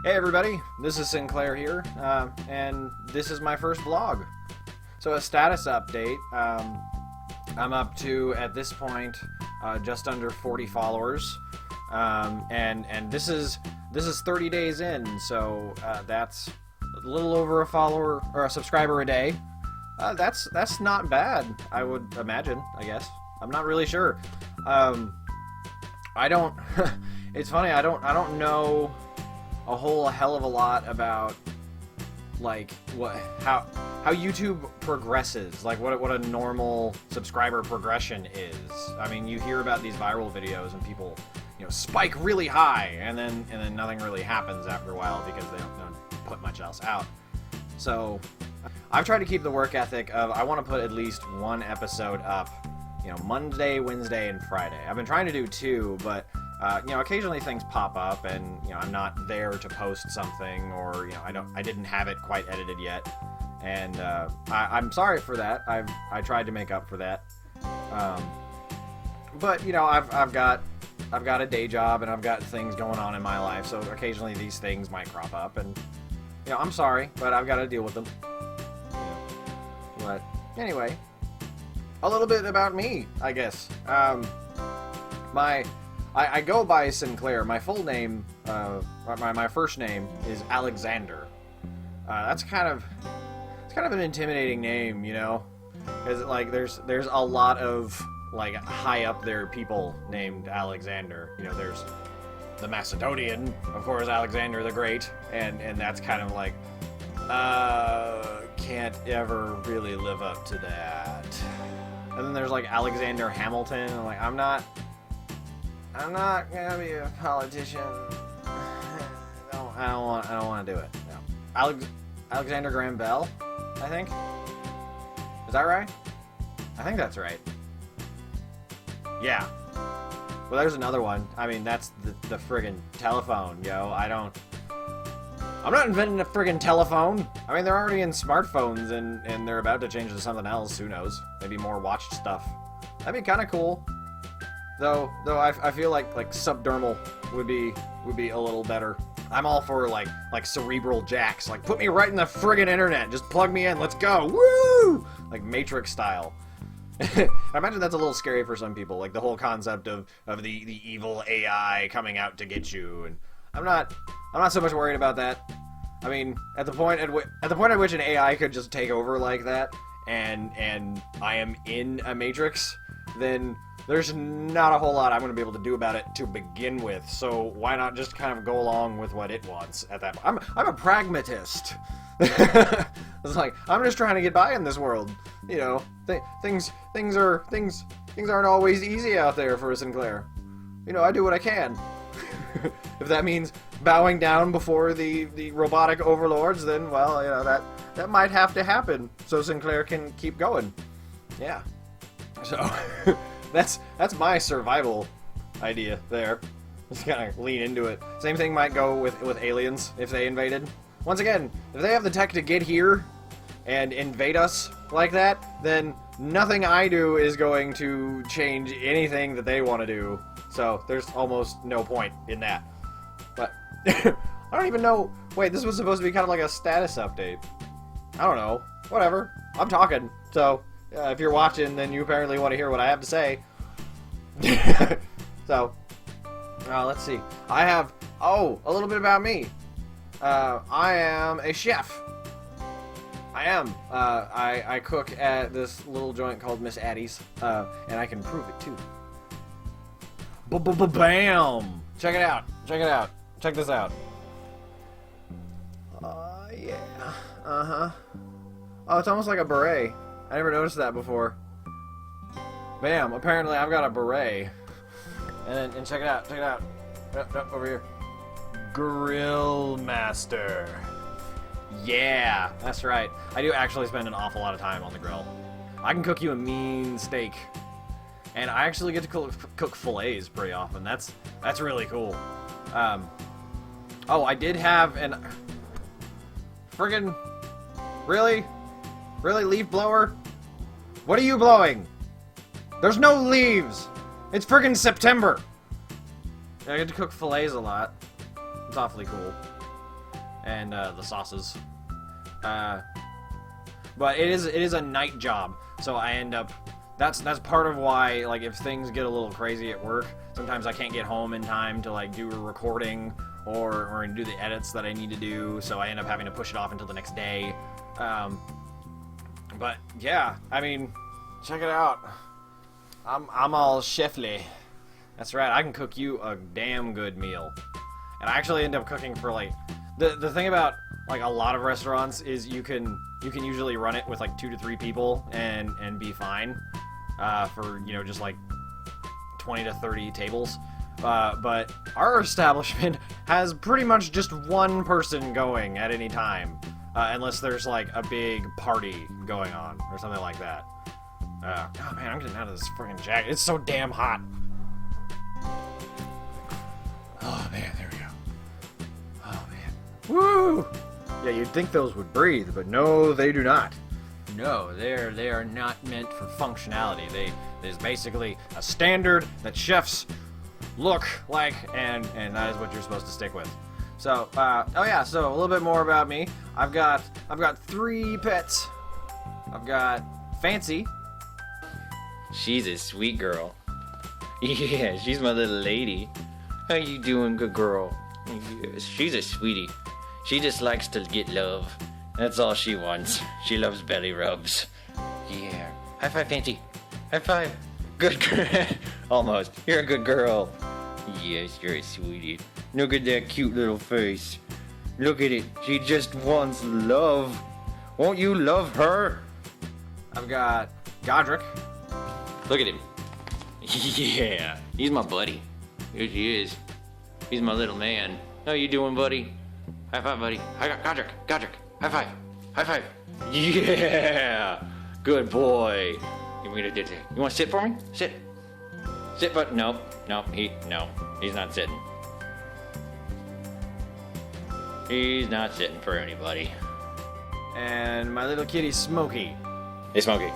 Hey everybody, this is Sinclair here, and this is my first vlog. So a status update, I'm up to, at this point, just under 40 followers, and this is 30 days in, so that's a little over a follower, or a subscriber a day. That's not bad, I would imagine, I guess. I'm not really sure. I don't, it's funny, I don't know a whole hell of a lot about like how YouTube progresses, like what a normal subscriber progression is. I mean, you hear about these viral videos and people, you know, spike really high and then nothing really happens after a while because they don't put much else out. So I've tried to keep the work ethic of I want to put at least one episode up, you know, Monday, Wednesday, and Friday. I've been trying to do two, but you know, occasionally things pop up, and you know, I'm not there to post something, or you know, I didn't have it quite edited yet, and I'm sorry for that. I tried to make up for that, but you know, I've got a day job and I've got things going on in my life, so occasionally these things might crop up, and you know, I'm sorry, but I've got to deal with them. But anyway, a little bit about me, I guess. I go by Sinclair. My full name, my first name is Alexander. It's kind of an intimidating name, you know, because like there's a lot of like high up there people named Alexander. You know, there's the Macedonian, of course, Alexander the Great, and that's kind of like can't ever really live up to that. And then there's like Alexander Hamilton, and like I'm not gonna be a politician. I don't want to do it. No. Alexander Graham Bell, I think. Is that right? I think that's right. Yeah. Well, there's another one. I mean, that's the friggin' telephone, yo. I'm not inventing a friggin' telephone. I mean, they're already in smartphones, and they're about to change to something else. Who knows? Maybe more watched stuff. That'd be kind of cool. Though I feel like subdermal would be a little better. I'm all for like cerebral jacks. Like, put me right in the friggin' internet. Just plug me in. Let's go. Woo! Like Matrix style. I imagine that's a little scary for some people. Like the whole concept of the evil AI coming out to get you. And I'm not so much worried about that. I mean, at the point at which an AI could just take over like that, and I am in a Matrix, then there's not a whole lot I'm going to be able to do about it to begin with, so why not just kind of go along with what it wants at that point? I'm a pragmatist. It's like, I'm just trying to get by in this world. You know, things aren't always easy out there for a Sinclair. You know, I do what I can. If that means bowing down before the robotic overlords, then, well, you know, that might have to happen so Sinclair can keep going. Yeah. So... That's my survival idea there. Just kind of lean into it. Same thing might go with aliens if they invaded. Once again, if they have the tech to get here and invade us like that, then nothing I do is going to change anything that they want to do. So there's almost no point in that. But I don't even know. Wait, this was supposed to be kind of like a status update. I don't know. Whatever. I'm talking. So... if you're watching, then you apparently want to hear what I have to say. So, let's see. I have, a little bit about me. I am a chef. I am. I cook at this little joint called Miss Addie's, and I can prove it too. Bam! Check it out. Check it out. Check this out. Yeah. Uh-huh. Oh, it's almost like a beret. I never noticed that before. Bam! Apparently I've got a beret. And check it out. Check it out. Yep, over here. Grill Master. Yeah, that's right. I do actually spend an awful lot of time on the grill. I can cook you a mean steak. And I actually get to cook fillets pretty often. That's really cool. Oh, I did have an... Friggin... Really? Really, leaf blower? What are you blowing? There's no leaves! It's friggin' September! I get to cook fillets a lot. It's awfully cool. and the sauces. But it is a night job, so I end up. That's part of why, like, if things get a little crazy at work, sometimes I can't get home in time to like do a recording or do the edits that I need to do. So I end up having to push it off until the next day. But yeah, I mean, check it out. I'm all chefly. That's right. I can cook you a damn good meal, and I actually end up cooking for like the thing about like a lot of restaurants is you can usually run it with like 2 to 3 people and be fine for, you know, just like 20 to 30 tables. But our establishment has pretty much just one person going at any time, unless there's like a big party going on or something like that. Oh man, I'm getting out of this freaking jacket. It's so damn hot. Oh man, there we go. Oh man. Woo! Yeah, you'd think those would breathe, but no, they do not. No, they are not meant for functionality. There's basically a standard that chefs look like, and that is what you're supposed to stick with. So, oh yeah, so a little bit more about me. I've got 3 pets. I've got Fancy. She's a sweet girl. Yeah, she's my little lady. How you doing, good girl? Yes, she's a sweetie. She just likes to get love. That's all she wants. She loves belly rubs. Yeah. High five, Fancy. High five. Good girl. Almost. You're a good girl. Yes, you're a sweetie. Look at that cute little face. Look at it. She just wants love. Won't you love her? I've got Godric. Look at him. Yeah. He's my buddy. Here he is. He's my little man. How you doing, buddy? High five, buddy. Godric. High five. High five. Yeah. Good boy. You want to sit for me? Sit. Sit, but no, he's not sitting. He's not sitting for anybody. And my little kitty, Smokey. Hey, Smokey.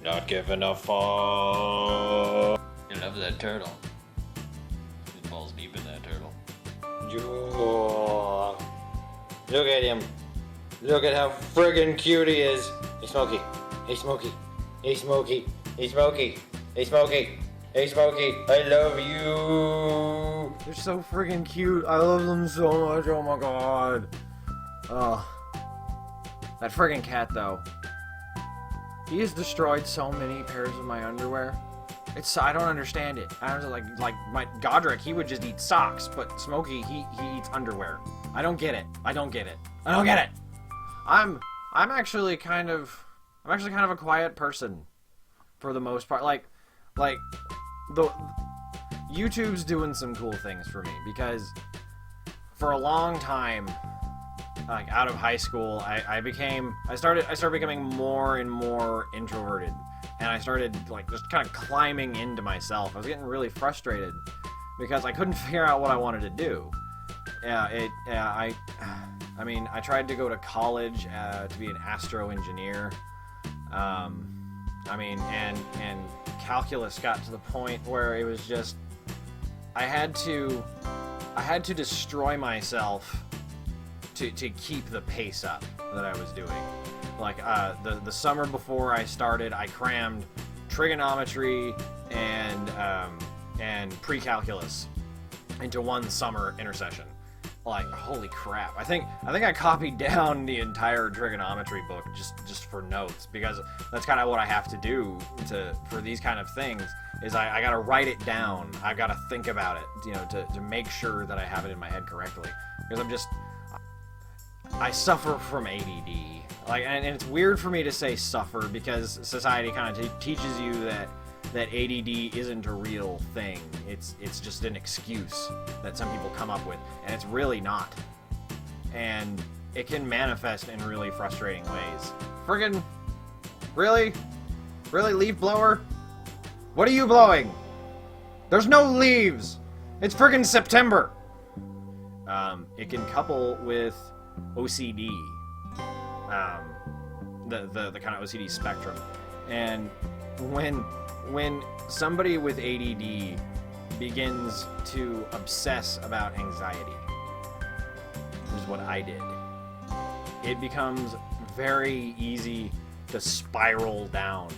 Not giving a fuck. I love that turtle. It falls deep in that turtle. Look at him. Look at how friggin' cute he is. Hey, Smokey. I love you. They're so friggin' cute. I love them so much. Oh my god. Oh. That friggin' cat, though. He has destroyed so many pairs of my underwear. I don't understand it. I was like my Godric, he would just eat socks, but Smokey, he eats underwear. I don't get it. I'm actually kind of a quiet person for the most part. Like the YouTube's doing some cool things for me, because for a long time, like out of high school, I started becoming more and more introverted, and I started like just kind of climbing into myself. I was getting really frustrated because I couldn't figure out what I wanted to do. I mean, I tried to go to college to be an astro engineer. I mean, and calculus got to the point where it was just I had to destroy myself to keep the pace up that I was doing. Like the summer before I started, I crammed trigonometry and pre-calculus into one summer intersession. Like, holy crap. I think I copied down the entire trigonometry book just for notes, because that's kind of what I have to do for these kind of things, is I gotta write it down. I've gotta think about it, you know, to make sure that I have it in my head correctly. Because I suffer from ADD. Like, and it's weird for me to say suffer, because society kind of teaches you that ADD isn't a real thing. It's just an excuse that some people come up with, and it's really not. And it can manifest in really frustrating ways. Friggin', really? Really, leaf blower? What are you blowing? There's no leaves! It's friggin' September! It can couple with OCD. The kind of OCD spectrum. And when somebody with ADD begins to obsess about anxiety, which is what I did, it becomes very easy to spiral down.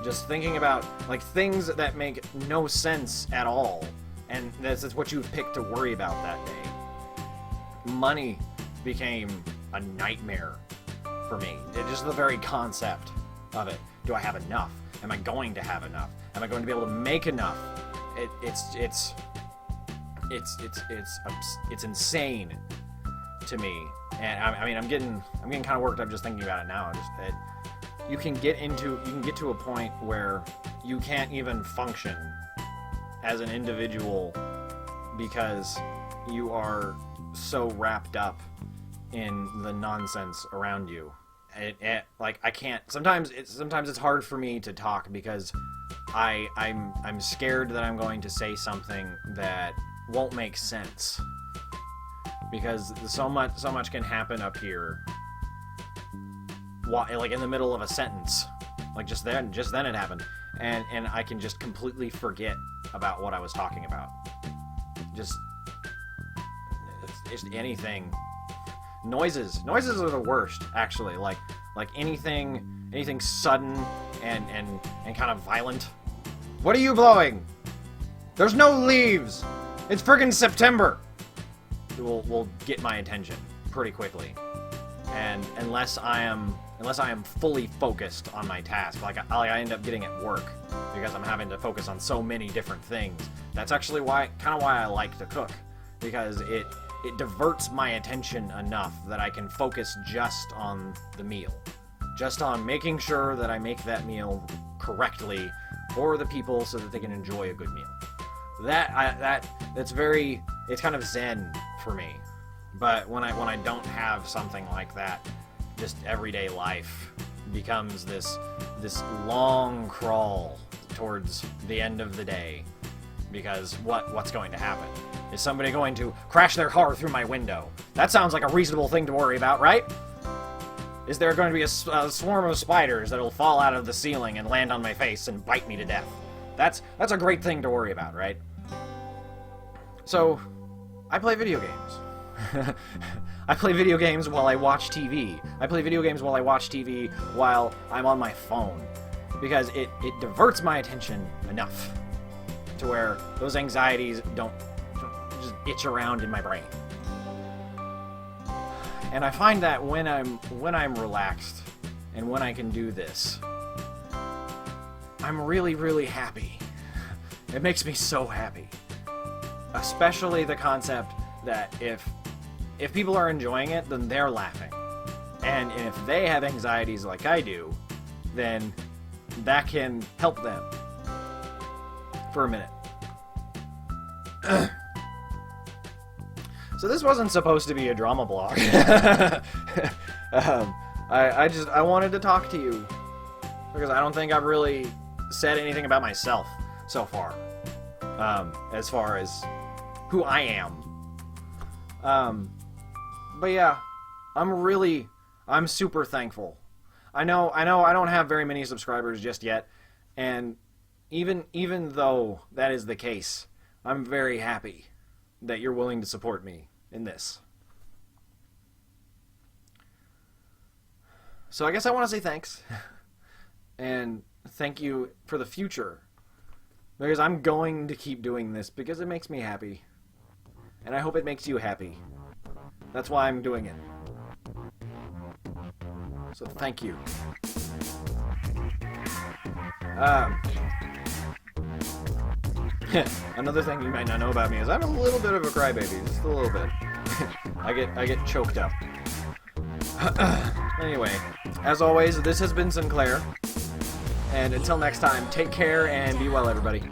Just thinking about, like, things that make no sense at all, and that's what you've picked to worry about that day. Money became a nightmare for me. Just the very concept of it. Do I have enough? Am I going to have enough? Am I going to be able to make enough? It's insane to me. And I mean, I'm getting kind of worked up just thinking about it now. You can get to a point where you can't even function as an individual because you are so wrapped up in the nonsense around you. Like, I can't. Sometimes it's hard for me to talk because I'm scared that I'm going to say something that won't make sense, because so much can happen up here, like in the middle of a sentence, like just then it happened, and I can just completely forget about what I was talking about. Just anything. Noises are the worst, actually. Like anything sudden and kind of violent. What are you blowing? There's no leaves. It's friggin' September. Will get my attention pretty quickly, and unless I am fully focused on my task, like I end up getting at work because I'm having to focus on so many different things. That's actually why I like to cook, because it diverts my attention enough that I can focus just on the meal, just on making sure that I make that meal correctly for the people so that they can enjoy a good meal. It's kind of zen for me. But when I don't have something like that, just everyday life becomes this long crawl towards the end of the day, because what's going to happen? Is somebody going to crash their car through my window? That sounds like a reasonable thing to worry about, right? Is there going to be a swarm of spiders that'll fall out of the ceiling and land on my face and bite me to death? That's a great thing to worry about, right? So, I play video games. I play video games while I watch TV. I play video games while I watch TV while I'm on my phone, because it diverts my attention enough to where those anxieties don't just itch around in my brain. And I find that when I'm relaxed and when I can do this, I'm really, really happy. It makes me so happy. Especially the concept that if people are enjoying it, then they're laughing. And if they have anxieties like I do, then that can help them. For a minute. So this wasn't supposed to be a drama blog. I wanted to talk to you because I don't think I've really said anything about myself so far, as far as who I am. But yeah, I'm super thankful. I know I don't have very many subscribers just yet, and even though that is the case, I'm very happy that you're willing to support me in this. So I guess I want to say thanks. And thank you for the future. Because I'm going to keep doing this because it makes me happy. And I hope it makes you happy. That's why I'm doing it. So thank you. Another thing you might not know about me is I'm a little bit of a crybaby, just a little bit. I get choked up. Anyway, as always, this has been Sinclair, and until next time, take care and be well, everybody.